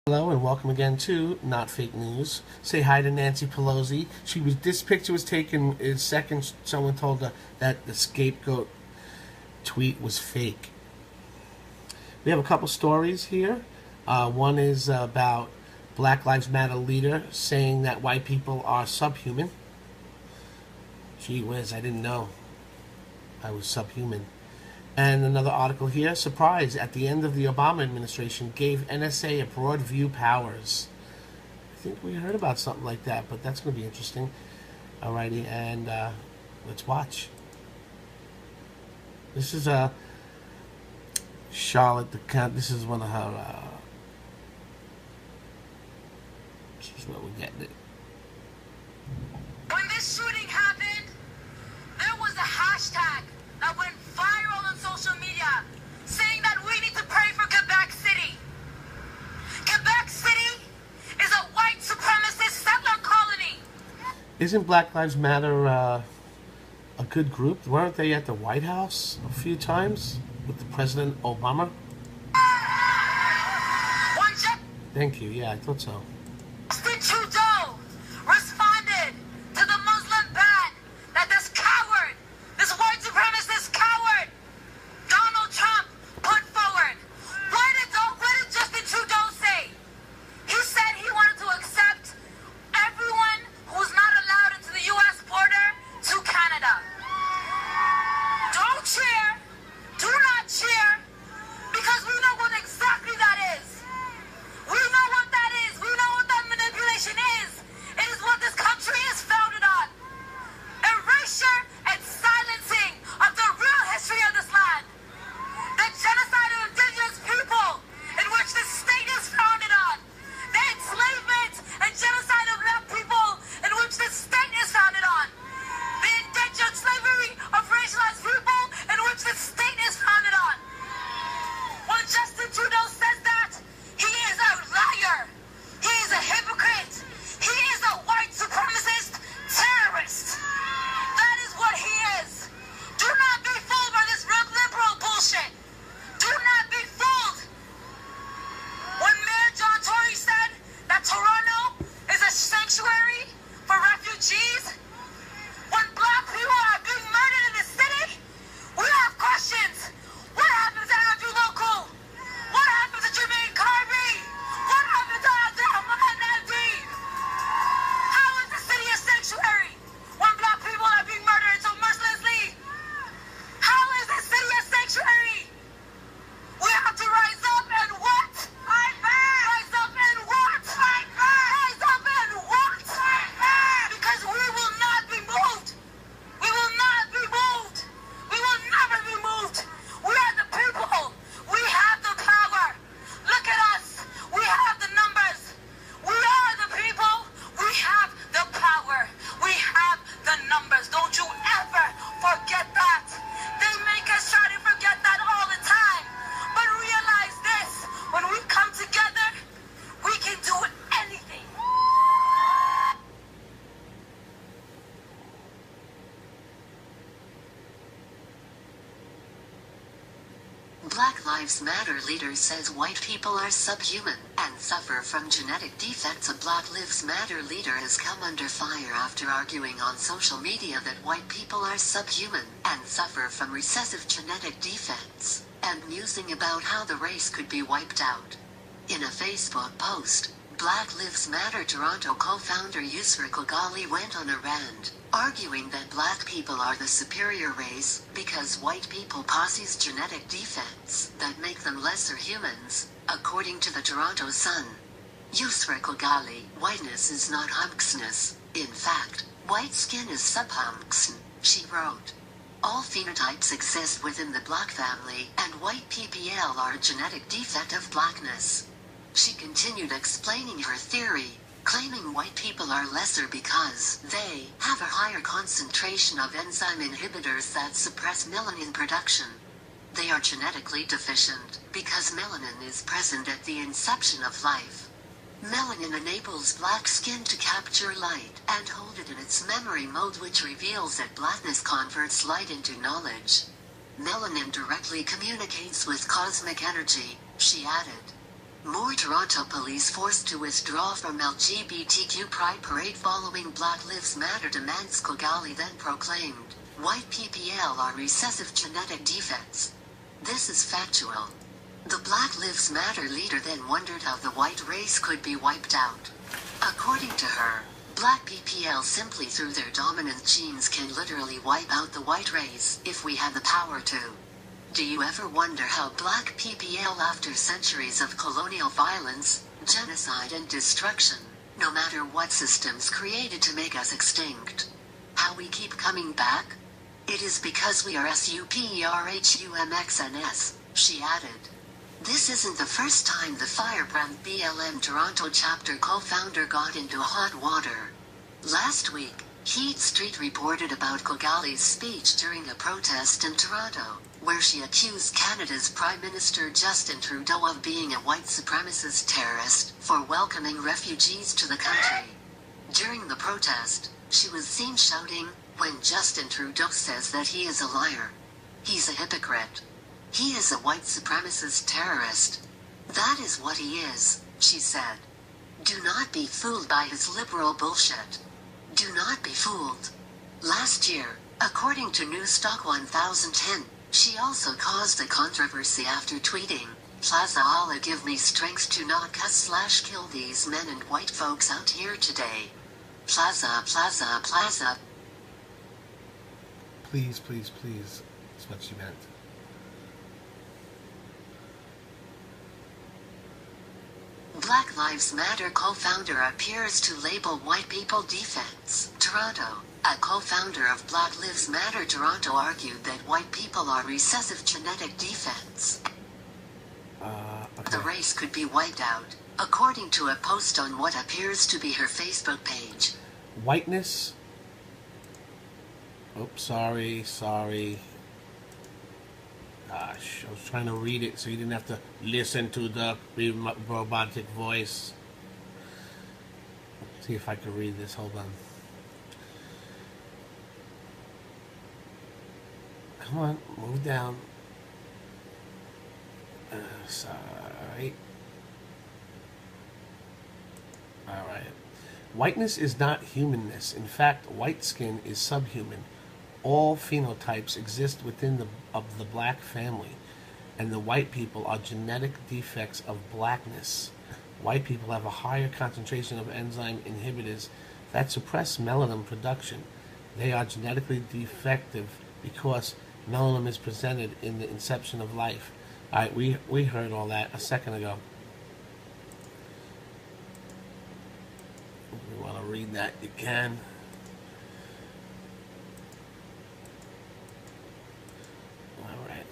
Hello and welcome again to Not Fake News. Say hi to Nancy Pelosi. This picture was taken in seconds. Someone told her that the scapegoat tweet was fake. We have a couple stories here. One is about Black Lives Matter leader saying that white people are subhuman. Gee whiz, I didn't know I was subhuman. And another article here, surprise, at the end of the Obama administration gave NSA a broad view powers. I think we heard about something like that, but that's going to be interesting. Alrighty, and let's watch. This is Charlotte, this is one of her, this is where we're getting it. When this shooting happened, there was a hashtag that went viral on social media saying that we need to pray for Quebec City. Quebec City is a white supremacist settler colony. Isn't Black Lives Matter a good group? Weren't they at the White House a few times with the President Obama? Thank you. Yeah, I thought so. Justin Trudeau responded to the Muslim ban that this coward, this white supremacist coward, Donald Trump put forward. What did Justin Trudeau say? He said he wanted to accept everyone who's not allowed into the U.S. border to Canada. Don't cheer. Do not cheer. Because we know what exactly that is. We know what that is. We know what that manipulation is. It is what this country is founded on. Erasure and silencing of the real history of this land. The genocide of indigenous people in which this state is founded on. The enslavement and genocide of black people in which this state is founded on. The indentured slavery of racialized people in which this state is founded on. When Justin Trudeau says that, he is a liar. He is a hypocrite. He is a white supremacist terrorist. That is what he is. Do not be fooled by this liberal bullshit. Do not be fooled. When Mayor John Tory said that Toronto is a sanctuary for refugees, when black people are being murdered in the city, we have questions. What happened to Andrew Local? What happened to Jermaine Carby? What happened to Abdulrahman Nadeem? How is the city a sanctuary when black people are being murdered so mercilessly? How is the city a sanctuary? We have to rise up and what? Fight back! Rise up and what? Fight back! Rise up and what? Fight back! Because we will not be moved. We will not be moved. We will never be moved. We are the people. We have the power. Look at us. We have the numbers. We are the people. We have the power. We have the numbers. Don't you ever forget that. They make us try to forget that all the time. But realize this. When we come together, we can do anything. Black Lives Matter leader says white people are subhuman and suffer from genetic defects. A Black Lives Matter leader has come under fire after arguing on social media that white people are subhuman and suffer from recessive genetic defects, and musing about how the race could be wiped out. In a Facebook post, Black Lives Matter Toronto co-founder Yusra Kogali went on a rant, arguing that black people are the superior race because white people possess genetic defects that make them lesser humans, according to the Toronto Sun. Yusra Kogali, whiteness is not hunksness. In fact, white skin is subhunksn, she wrote. All phenotypes exist within the black family, and white PPL are a genetic defect of blackness. She continued explaining her theory, claiming white people are lesser because they have a higher concentration of enzyme inhibitors that suppress melanin production. They are genetically deficient because melanin is present at the inception of life. Melanin enables black skin to capture light and hold it in its memory mode, which reveals that blackness converts light into knowledge. Melanin directly communicates with cosmic energy, she added. More Toronto police forced to withdraw from LGBTQ Pride Parade following Black Lives Matter demands. Kigali then proclaimed, white PPL are recessive genetic defects. This is factual. The Black Lives Matter leader then wondered how the white race could be wiped out. According to her, Black PPL simply through their dominant genes can literally wipe out the white race if we had the power to. Do you ever wonder how Black PPL, after centuries of colonial violence, genocide and destruction, no matter what systems created to make us extinct, how we keep coming back? It is because we are SUPERHUMXNS, she added. This isn't the first time the firebrand BLM Toronto chapter co-founder got into hot water. Last week, Heat Street reported about Kigali's speech during a protest in Toronto, where she accused Canada's Prime Minister Justin Trudeau of being a white supremacist terrorist for welcoming refugees to the country. During the protest, she was seen shouting, "When Justin Trudeau says that he is a liar. He's a hypocrite. He is a white supremacist terrorist. That is what he is," she said. Do not be fooled by his liberal bullshit. Do not be fooled. Last year, according to Newstalk 1010, she also caused a controversy after tweeting, "Plaza Allah give me strength to not cuss/kill these men and white folks out here today. Plaza, plaza, plaza." Please, please, please. That's what she meant. Black Lives Matter co-founder appears to label white people defects. Toronto. A co-founder of Black Lives Matter Toronto argued that white people are recessive genetic defects. Okay. The race could be wiped out, according to a post on what appears to be her Facebook page. Whiteness. Oops, sorry. Gosh, I was trying to read it so you didn't have to listen to the robotic voice. Let's see if I can read this. Hold on. Come on, move down. Sorry. Alright. Whiteness is not humanness. In fact, white skin is subhuman. All phenotypes exist within the black family, and the white people are genetic defects of blackness. White people have a higher concentration of enzyme inhibitors that suppress melanin production. They are genetically defective because melanin is presented in the inception of life. Alright, we heard all that a second ago. If you want to read that, you can.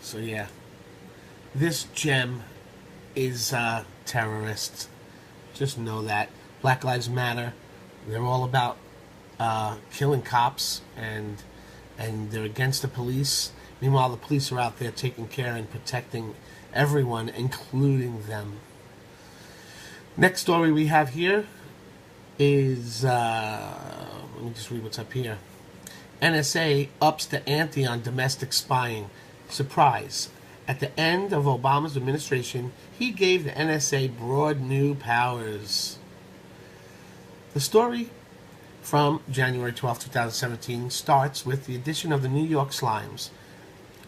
So yeah, this gem is terrorists. Just know that. Black Lives Matter. They're all about killing cops, and they're against the police. Meanwhile, the police are out there taking care and protecting everyone, including them. Next story we have here is let me just read what's up here. NSA ups the ante on domestic spying. Surprise. At the end of Obama's administration, he gave the NSA broad new powers. The story from January 12, 2017 starts with the addition of the New York Slimes.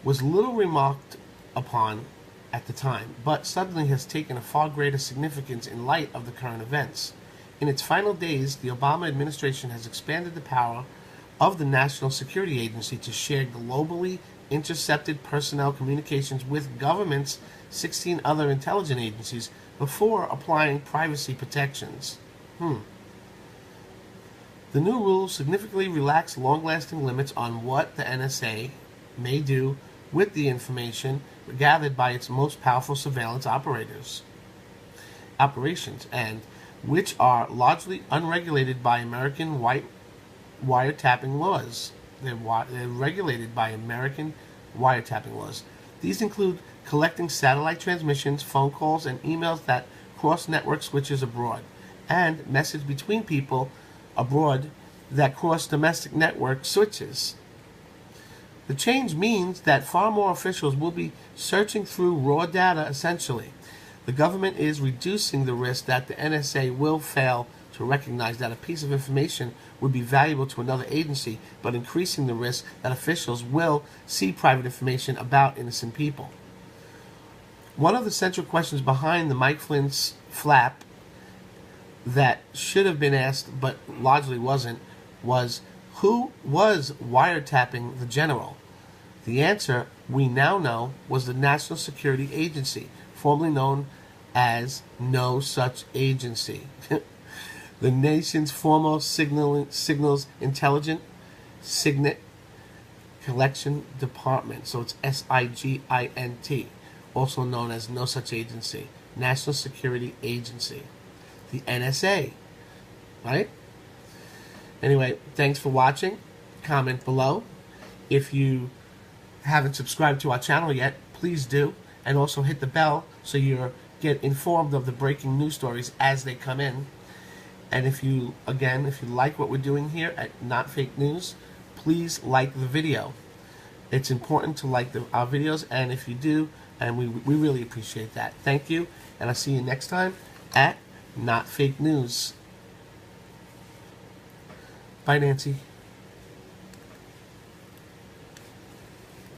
Was little remarked upon at the time, but suddenly has taken a far greater significance in light of the current events. In its final days, the Obama administration has expanded the power of the National Security Agency to share globally intercepted personnel communications with government's 16 other intelligence agencies before applying privacy protections. The new rules significantly relax long-lasting limits on what the NSA may do with the information gathered by its most powerful surveillance operations, and which are largely unregulated by American wiretapping laws. They're regulated by American wiretapping laws. These include collecting satellite transmissions, phone calls, and emails that cross network switches abroad, and message between people abroad that cross domestic network switches. The change means that far more officials will be searching through raw data, essentially. The government is reducing the risk that the NSA will fail to recognize that a piece of information would be valuable to another agency, but increasing the risk that officials will see private information about innocent people. One of the central questions behind the Mike Flynn's flap that should have been asked but largely wasn't was, who was wiretapping the general? The answer, we now know, was the National Security Agency, formerly known as No Such Agency. The nation's foremost signals intelligence signet collection department. So it's SIGINT, also known as No Such Agency, National Security Agency, the NSA, right? Anyway, thanks for watching. Comment below. If you haven't subscribed to our channel yet, please do, and also hit the bell so you get informed of the breaking news stories as they come in. And if you like what we're doing here at Not Fake News, please like the video. It's important to like our videos, and if you do, and we really appreciate that. Thank you, and I'll see you next time at Not Fake News. Bye, Nancy.